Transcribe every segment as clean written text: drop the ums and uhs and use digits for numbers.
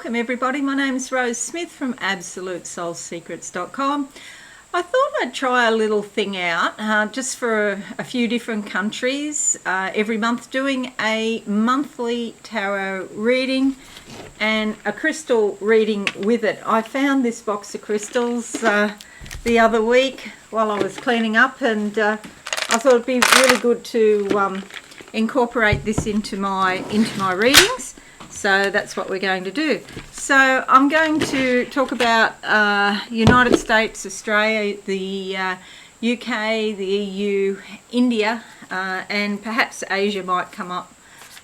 Welcome everybody, my name is Rose Smith from AbsoluteSoulSecrets.com. I thought I'd try a little thing out just for a few different countries every month, doing a monthly tarot reading and a crystal reading with it. I found this box of crystals the other week while I was cleaning up, and I thought it'd be really good to incorporate this into my readings. So that's what we're going to do. So I'm going to talk about United States, Australia, the UK, the EU, India, and perhaps Asia might come up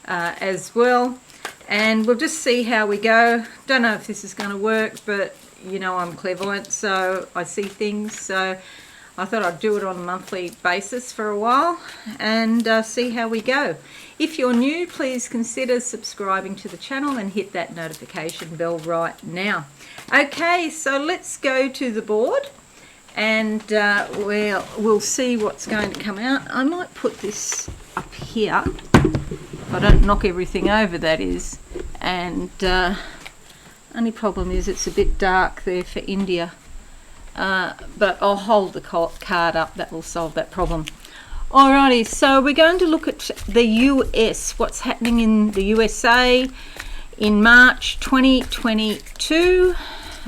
as well. And we'll just see how we go. Don't know if this is going to work, but you know I'm clairvoyant, so I see things. So I thought I'd do it on a monthly basis for a while and see how we go. If you're new, please consider subscribing to the channel and hit that notification bell right now. Okay, so let's go to the board and we'll see what's going to come out. I might put this up here if I don't knock everything over, that is. And only problem is it's a bit dark there for India. But I'll hold the card up, that will solve that problem. Alrighty, so we're going to look at the US, what's happening in the USA in March 2022.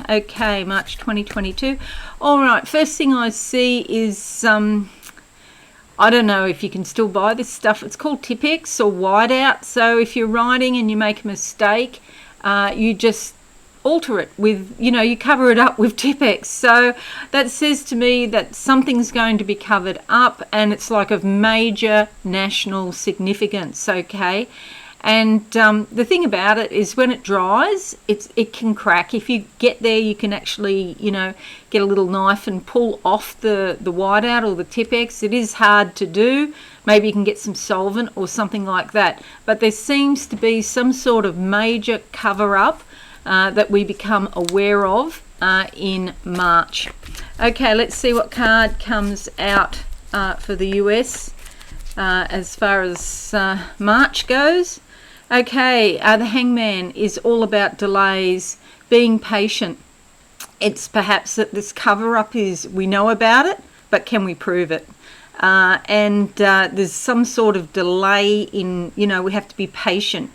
Okay, March 2022. Alright, first thing I see is, I don't know if you can still buy this stuff. It's called Tipex or Whiteout. So if you're writing and you make a mistake, you just alter it with, you cover it up with Tipex. So that says to me that something's going to be covered up and it's like of major national significance, okay? And the thing about it is when it dries, it can crack. If you get there, you can actually, get a little knife and pull off the whiteout or the Tipex. It is hard to do. Maybe you can get some solvent or something like that. But there seems to be some sort of major cover-up that we become aware of in March. Okay, let's see what card comes out for the US as far as March goes. Okay, the Hangman is all about delays, being patient. It's perhaps that this cover-up is, we know about it, but can we prove it? And there's some sort of delay in, we have to be patient.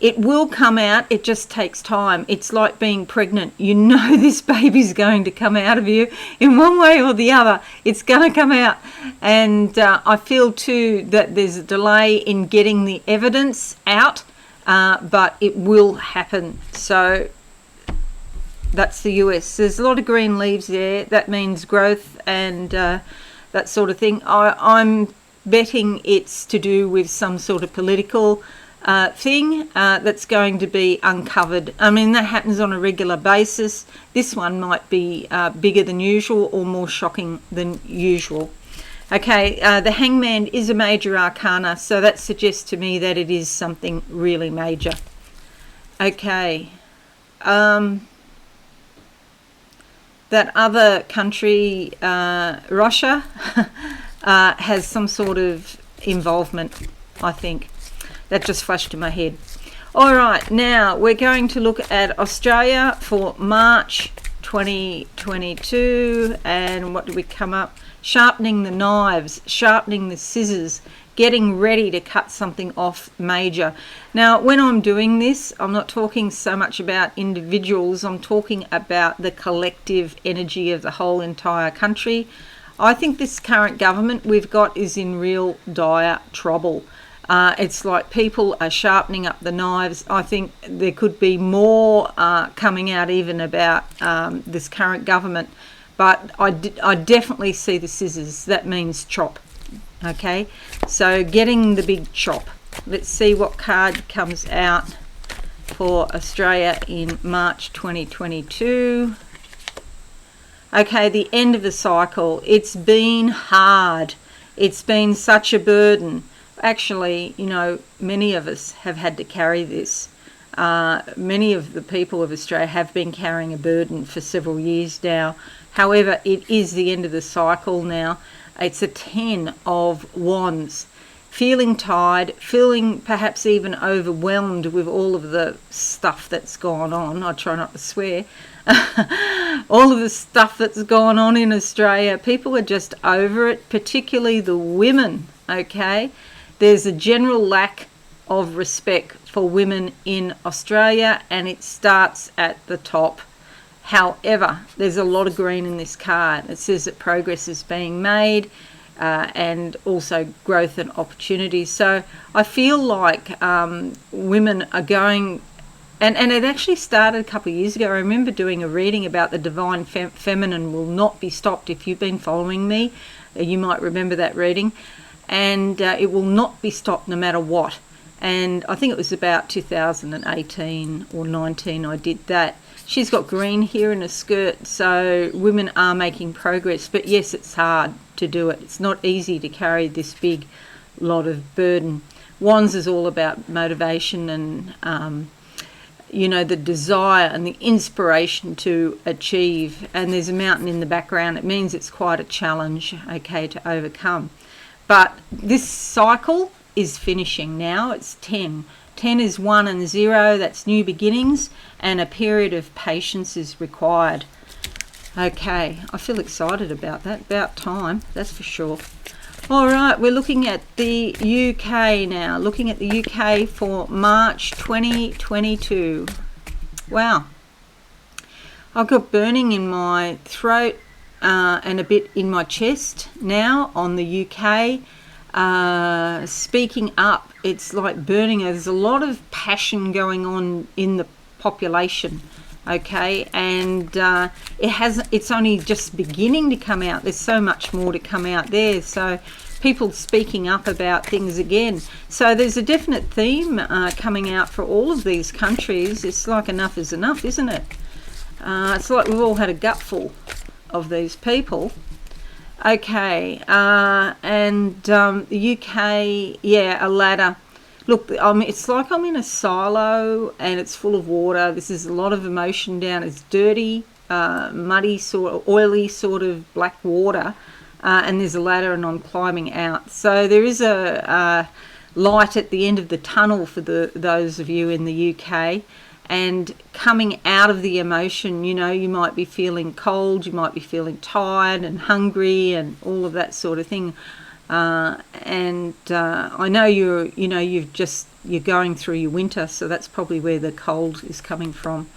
It will come out, it just takes time. It's like being pregnant. You know this baby's going to come out of you in one way or the other. It's going to come out. And I feel too that there's a delay in getting the evidence out, but it will happen. So that's the US. There's a lot of green leaves there. That means growth and that sort of thing. I'm betting it's to do with some sort of political thing that's going to be uncovered. I mean, that happens on a regular basis. This one might be bigger than usual or more shocking than usual. Okay, the Hangman is a major arcana, so that suggests to me that it is something really major. Okay, that other country, Russia, has some sort of involvement, I think. That just flashed in my head. All right, now we're going to look at Australia for March 2022. And what do we come up? Sharpening the knives, sharpening the scissors, getting ready to cut something off major. Now, when I'm doing this, I'm not talking so much about individuals. I'm talking about the collective energy of the whole entire country. I think this current government we've got is in real dire trouble. It's like people are sharpening up the knives. I think there could be more coming out even about this current government. But I definitely see the scissors. That means chop. Okay, so getting the big chop. Let's see what card comes out for Australia in March 2022. Okay, the end of the cycle. It's been hard. It's been such a burden. Actually, many of us have had to carry this. Many of the people of Australia have been carrying a burden for several years now. However, it is the end of the cycle now. It's a 10 of Wands. feeling tired, feeling perhaps even overwhelmed with all of the stuff that's gone on. I try not to swear. All of the stuff that's gone on in Australia. People are just over it, particularly the women, okay? There's a general lack of respect for women in Australia, and it starts at the top. However, there's a lot of green in this card. It says that progress is being made, and also growth and opportunity. So I feel like women are going, and it actually started a couple of years ago. I remember doing a reading about the divine feminine will not be stopped. If you've been following me, you might remember that reading. And it will not be stopped no matter what. And I think it was about 2018 or 19 I did that. She's got green here in her skirt, so women are making progress. But yes, it's hard to do it. It's not easy to carry this big lot of burden. Wands is all about motivation and, the desire and the inspiration to achieve. And there's a mountain in the background. It means it's quite a challenge, okay, to overcome. But this cycle is finishing now. It's 10. 10 is 1 and 0. That's new beginnings, and a period of patience is required. Okay, I feel excited about that. About time, that's for sure. All right, we're looking at the UK now. Looking at the UK for March 2022. Wow. I've got burning in my throat and a bit in my chest now on the UK. Speaking up, it's like burning. There's a lot of passion going on in the population, okay, and it's only just beginning to come out. There's so much more to come out there, so people speaking up about things again. So there's a definite theme coming out for all of these countries. It's like enough is enough, isn't it? It's like we've all had a gutful of these people. Okay, and the UK, yeah, a ladder. Look, it's like I'm in a silo and it's full of water. This is a lot of emotion down. It's dirty, muddy, sort of oily, sort of black water, and there's a ladder and I'm climbing out. So there is a light at the end of the tunnel for those of you in the UK. And coming out of the emotion, you might be feeling cold, you might be feeling tired and hungry and all of that sort of thing. And I know you're going through your winter, so that's probably where the cold is coming from.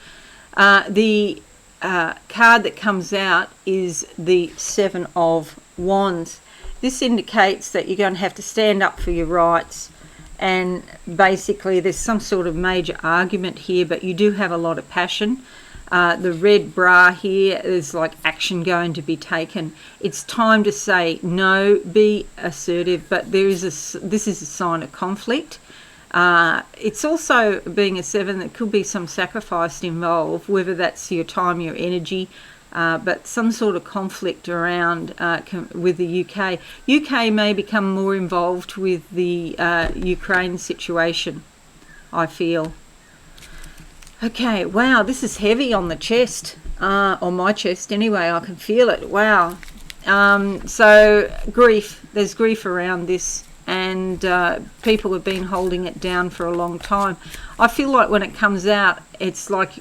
The card that comes out is the 7 of Wands. This indicates that you're going to have to stand up for your rights. And basically there's some sort of major argument here, but you do have a lot of passion. The red bra here is like action going to be taken. It's time to say no, be assertive, but this is a sign of conflict. It's also, being a 7, there could be some sacrifice involved, whether that's your time, your energy, but some sort of conflict around with the UK. UK may become more involved with the Ukraine situation, I feel. Okay, wow, this is heavy on the chest, on my chest anyway, I can feel it, wow. So grief, there's grief around this, and people have been holding it down for a long time. I feel like when it comes out, it's like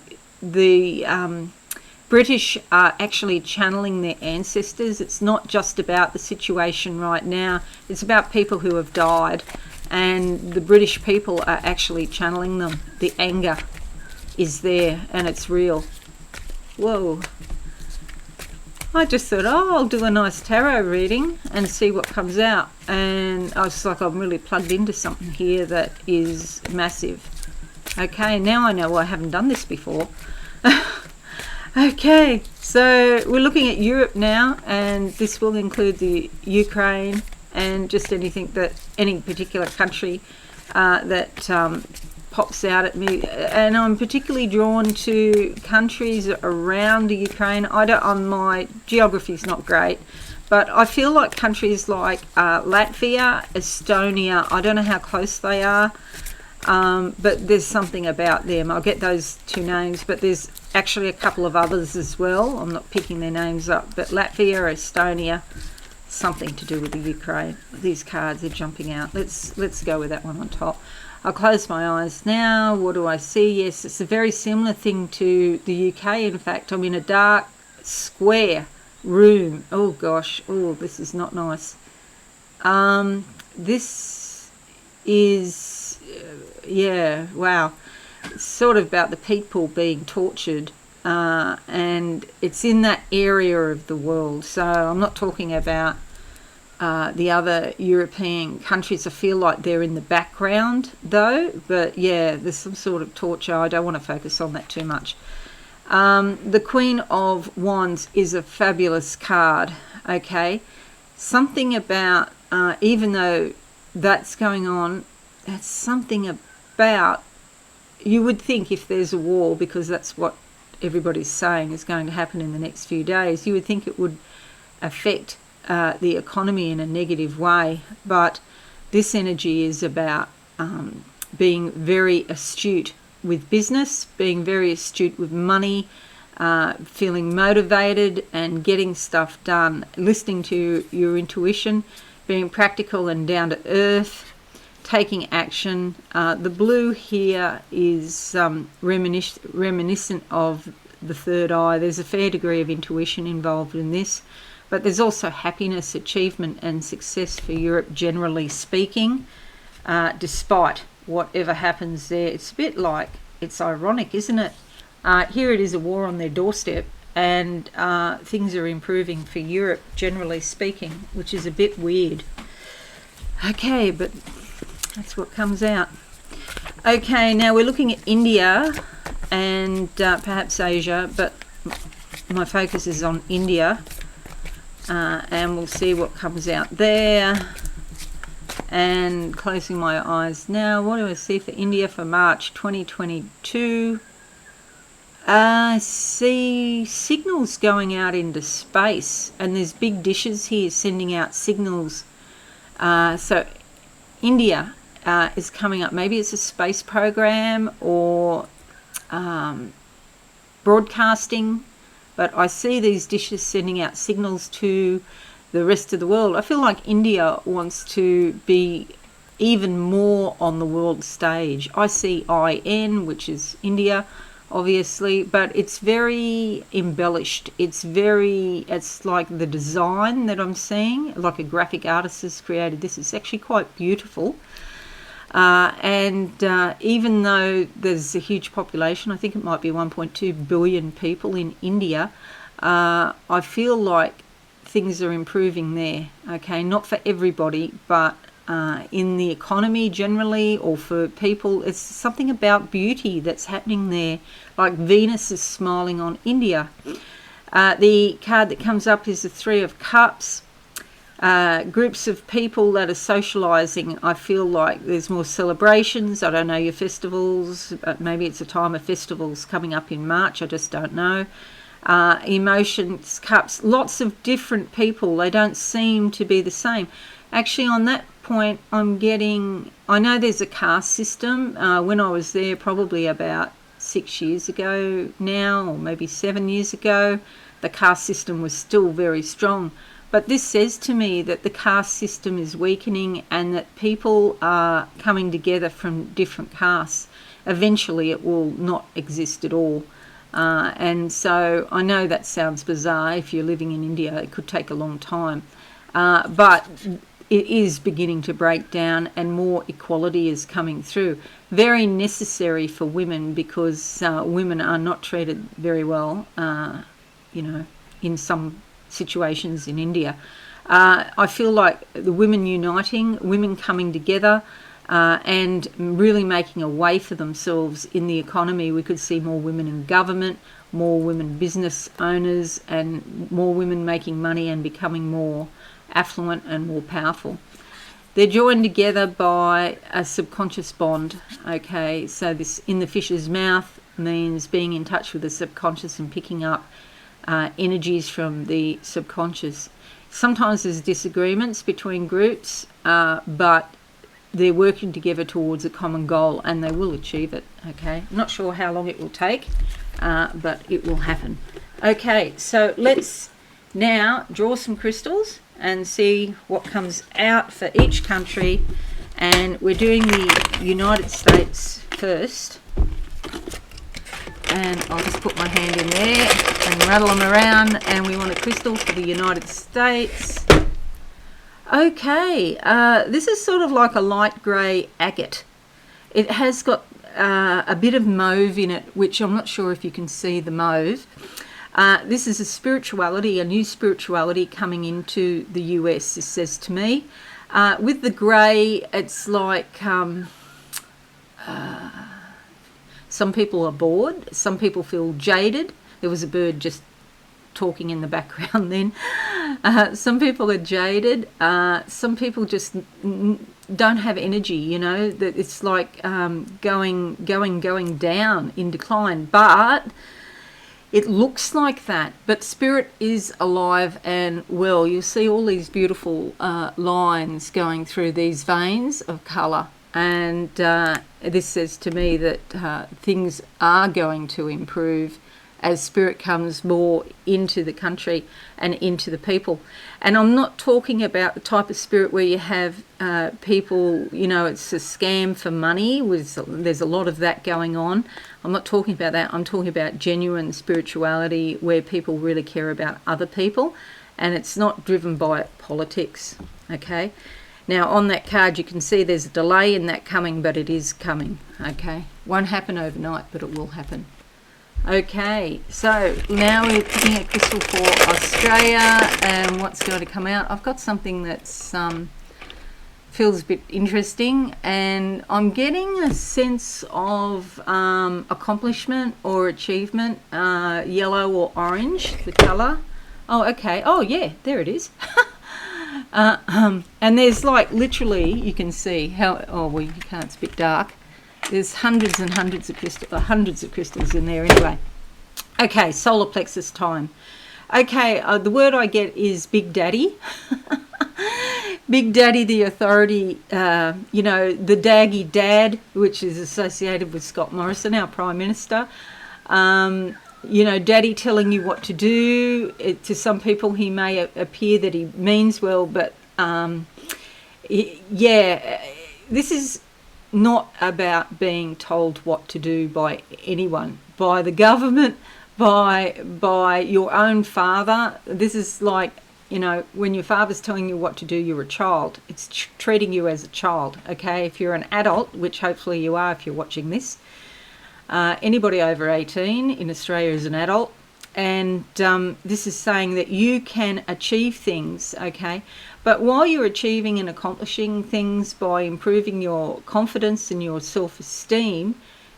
the British are actually channeling their ancestors. It's not just about the situation right now. It's about people who have died, and the British people are actually channeling them. The anger is there, and it's real. Whoa. I just thought, I'll do a nice tarot reading and see what comes out. And I was like, I'm really plugged into something here that is massive. Okay, now I know I haven't done this before. Okay, so we're looking at Europe now, and this will include the Ukraine and just any particular country that pops out at me. And I'm particularly drawn to countries around the Ukraine. My geography's not great, but I feel like countries like Latvia, Estonia, I don't know how close they are, but there's something about them. I'll get those 2 names, but there's actually a couple of others as well. I'm not picking their names up, but Latvia, Estonia, something to do with the Ukraine. These cards are jumping out. Let's go with that one on top. I'll close my eyes now. What do I see? Yes, it's a very similar thing to the UK. In fact, I'm in a dark square room. Oh gosh, oh, this is not nice. This is, yeah, wow. It's sort of about the people being tortured. And it's in that area of the world. So I'm not talking about the other European countries. I feel like they're in the background though, but yeah, there's some sort of torture. I don't want to focus on that too much. The Queen of Wands is a fabulous card, okay? Something about, even though that's going on, that's something about, you would think if there's a war, because that's what everybody's saying is going to happen in the next few days, you would think it would affect the economy in a negative way, but this energy is about being very astute with business, being very astute with money, feeling motivated and getting stuff done, listening to your intuition, being practical and down to earth, taking action. The blue here is reminiscent of the third eye. There's a fair degree of intuition involved in this, but there's also happiness, achievement and success for Europe generally speaking, despite whatever happens there. It's a bit like, it's ironic, isn't it? Here it is a war on their doorstep, and things are improving for Europe generally speaking, which is a bit weird. Okay, but that's what comes out. Okay, now we're looking at India and perhaps Asia, but my focus is on India, and we'll see what comes out there. And closing my eyes now, what do I see for India for March 2022? I see signals going out into space, and there's big dishes here sending out signals. So India is coming up. Maybe it's a space program or broadcasting, but I see these dishes sending out signals to the rest of the world. I feel like India wants to be even more on the world stage. I see IN, which is India, obviously, but it's very embellished. It's like the design that I'm seeing, like a graphic artist has created this. It's actually quite beautiful. And even though there's a huge population, I think it might be 1.2 billion people in India, I feel like things are improving there. Okay, not for everybody, but in the economy generally, or for people, it's something about beauty that's happening there. Like Venus is smiling on India. The card that comes up is the Three of Cups. Groups of people that are socializing. I feel like there's more celebrations. I don't know your festivals, but maybe it's a time of festivals coming up in March. I just don't know. Emotions, cups, lots of different people. They don't seem to be the same. Actually, on that point, I know there's a caste system. When I was there, probably about 6 years ago now, or maybe 7 years ago, the caste system was still very strong. But this says to me that the caste system is weakening and that people are coming together from different castes. Eventually it will not exist at all. And so I know that sounds bizarre. If you're living in India, it could take a long time. But it is beginning to break down and more equality is coming through. Very necessary for women, because women are not treated very well, in some situations in India. I feel like the women uniting, women coming together, and really making a way for themselves in the economy. We could see more women in government, more women business owners, and more women making money and becoming more affluent and more powerful. They're joined together by a subconscious bond. Okay, so this in the fish's mouth means being in touch with the subconscious and picking up energies from the subconscious. Sometimes there's disagreements between groups, but they're working together towards a common goal, and they will achieve it. Okay, I'm not sure how long it will take, but it will happen. Okay, so let's now draw some crystals and see what comes out for each country. And we're doing the United States first. And I'll just put my hand in there and rattle them around. And we want a crystal for the United States. Okay, this is sort of like a light grey agate. It has got a bit of mauve in it, which I'm not sure if you can see the mauve. This is a new spirituality coming into the US, this says to me. With the grey, it's like some people are bored, some people feel jaded. There was a bird just talking in the background then. Some people are jaded. Some people just don't have energy, you know, that it's like going down in decline. But it looks like that, but spirit is alive and well. You'll see all these beautiful lines going through these veins of colour, and this says to me that things are going to improve as spirit comes more into the country and into the people. And I'm not talking about the type of spirit where you have people, you know, it's a scam for money. There's a lot of that going on. I'm not talking about that. I'm talking about genuine spirituality where people really care about other people, and it's not driven by politics, okay? Now, on that card, you can see there's a delay in that coming, but it is coming, okay? Won't happen overnight, but it will happen. Okay, so now we're picking a crystal for Australia, and what's going to come out. I've got something that's feels a bit interesting, and I'm getting a sense of accomplishment or achievement, yellow or orange, the colour. Oh, okay. Oh, yeah, there it is. And there's like literally, you can see how, oh, well, you can't, it's a bit dark. There's hundreds and hundreds of crystals in there anyway. Okay, solar plexus time. Okay, the word I get is Big Daddy. Big Daddy, the authority, you know, the daggy dad, which is associated with Scott Morrison, our Prime Minister. You know, Daddy telling you what to do. To some people, he may appear that he means well, but yeah, this is not about being told what to do by anyone, by the government, by your own father. This is like, you know, when your father's telling you what to do, you're a child. It's treating you as a child, okay? If you're an adult, which hopefully you are if you're watching this, anybody over 18 in Australia is an adult. And this is saying that you can achieve things, okay? But while you're achieving and accomplishing things by improving your confidence and your self-esteem,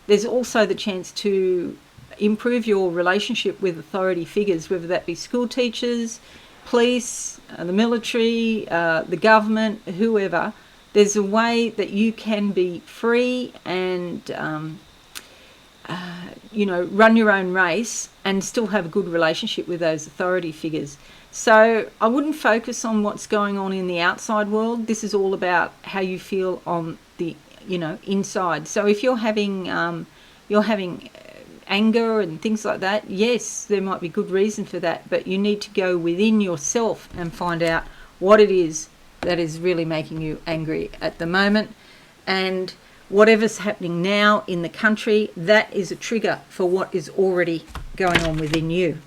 there's also the chance to improve your relationship with authority figures, whether that be school teachers, police, the military, the government, whoever. There's a way that you can be free and you know, run your own race and still have a good relationship with those authority figures. So I wouldn't focus on what's going on in the outside world. This is all about how you feel on the, you know, inside. So if you're having anger and things like that, yes, there might be good reason for that, but you need to go within yourself and find out what it is that is really making you angry at the moment. And whatever's happening now in the country, that is a trigger for what is already going on within you.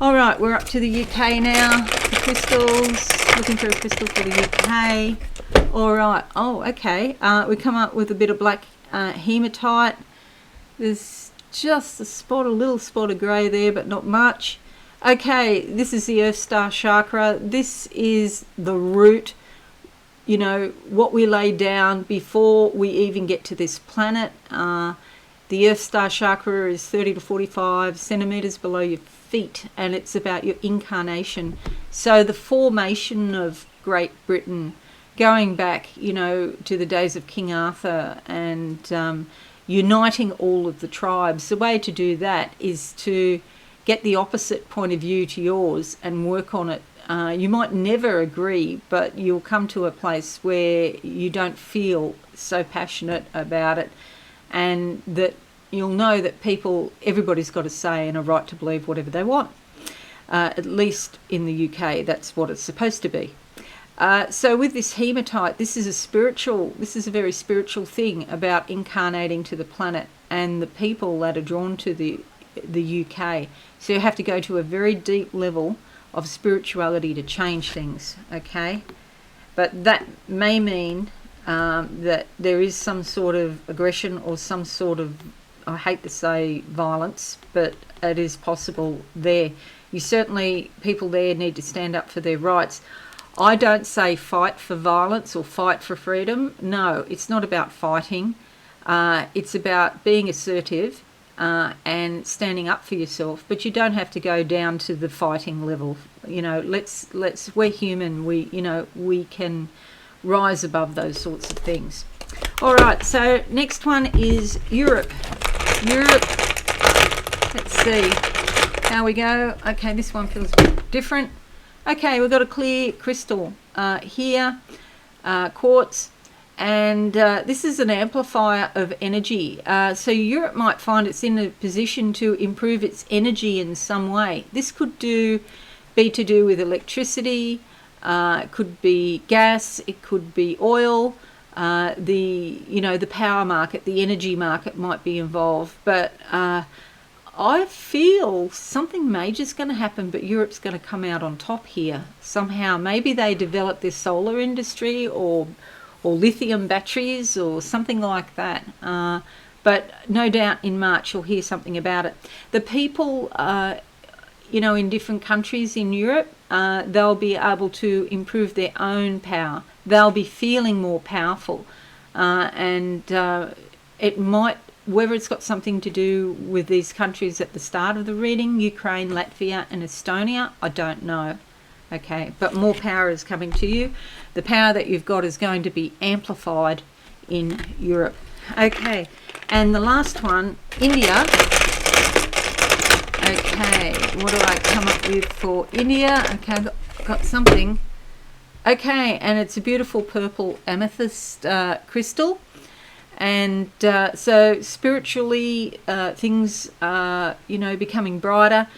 All right, we're up to the UK now. The crystals, looking for a crystal for the UK. All right, oh, okay. We come up with a bit of black hematite. There's just a little spot of grey there, but not much. Okay, this is the Earth Star Chakra. This is the root, you know, what we lay down before we even get to this planet. The Earth Star Chakra is 30 to 45 centimetres below your feet, and it's about your incarnation. So the formation of Great Britain, going back, you know, to the days of King Arthur, and uniting all of the tribes. The way to do that is to get the opposite point of view to yours and work on it. You might never agree, but you'll come to a place where you don't feel so passionate about it, and that you'll know that everybody's got a say and a right to believe whatever they want. At least in the UK, that's what it's supposed to be. So with this hematite, this is a very spiritual thing about incarnating to the planet and the people that are drawn to the UK. So you have to go to a very deep level of spirituality to change things, okay? But that may mean that there is some sort of aggression or some sort of, I hate to say violence, but it is possible there. People there need to stand up for their rights. I don't say fight for violence or fight for freedom. No, it's not about fighting. It's about being assertive and standing up for yourself. But you don't have to go down to the fighting level. You know, we're human. We can rise above those sorts of things. All right, so next one is Europe. Let's see how we go. Okay, this one feels a bit different. Okay, we've got a clear crystal here, quartz, and this is an amplifier of energy. So Europe might find it's in a position to improve its energy in some way. This could be to do with electricity, it could be gas, it could be oil, the power market, the energy market might be involved, but I feel something major is going to happen, but Europe's going to come out on top here somehow. Maybe they develop this solar industry or lithium batteries or something like that. But no doubt in March you'll hear something about it. The people, in different countries in Europe, they'll be able to improve their own power. They'll be feeling more powerful, and it might. Whether it's got something to do with these countries at the start of the reading, Ukraine, Latvia and Estonia, I don't know. Okay, but more power is coming to you. The power that you've got is going to be amplified in Europe. Okay, and the last one, India. Okay, what do I come up with for India? Okay, I've got something. Okay, and it's a beautiful purple amethyst crystal. And so spiritually, things are, becoming brighter.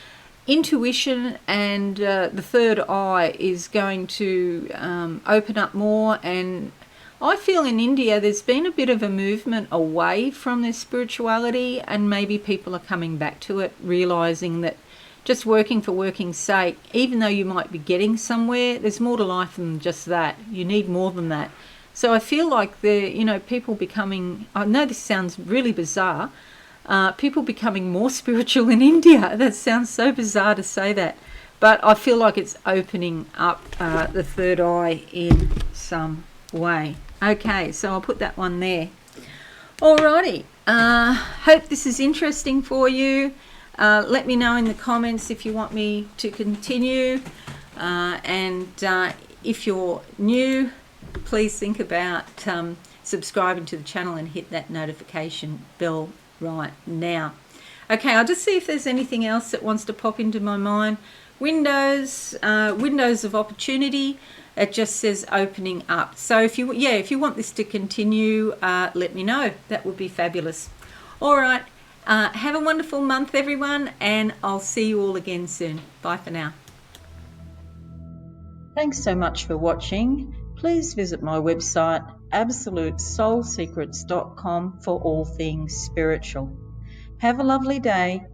Intuition and the third eye is going to open up more. And I feel in India there's been a bit of a movement away from their spirituality, and maybe people are coming back to it, realising that just working for working's sake, even though you might be getting somewhere, there's more to life than just that. You need more than that. So I feel like people becoming, I know this sounds really bizarre, people becoming more spiritual in India. That sounds so bizarre to say that. But I feel like it's opening up the third eye in some way. Okay, so I'll put that one there. Alrighty, hope this is interesting for you. Let me know in the comments if you want me to continue. And if you're new, please think about subscribing to the channel and hit that notification bell right now. Okay, I'll just see if there's anything else that wants to pop into my mind. Windows of opportunity. It just says opening up. So if you want this to continue, let me know. That would be fabulous. All right, have a wonderful month, everyone, and I'll see you all again soon. Bye for now. Thanks so much for watching. Please visit my website, absolutesoulsecrets.com, for all things spiritual. Have a lovely day.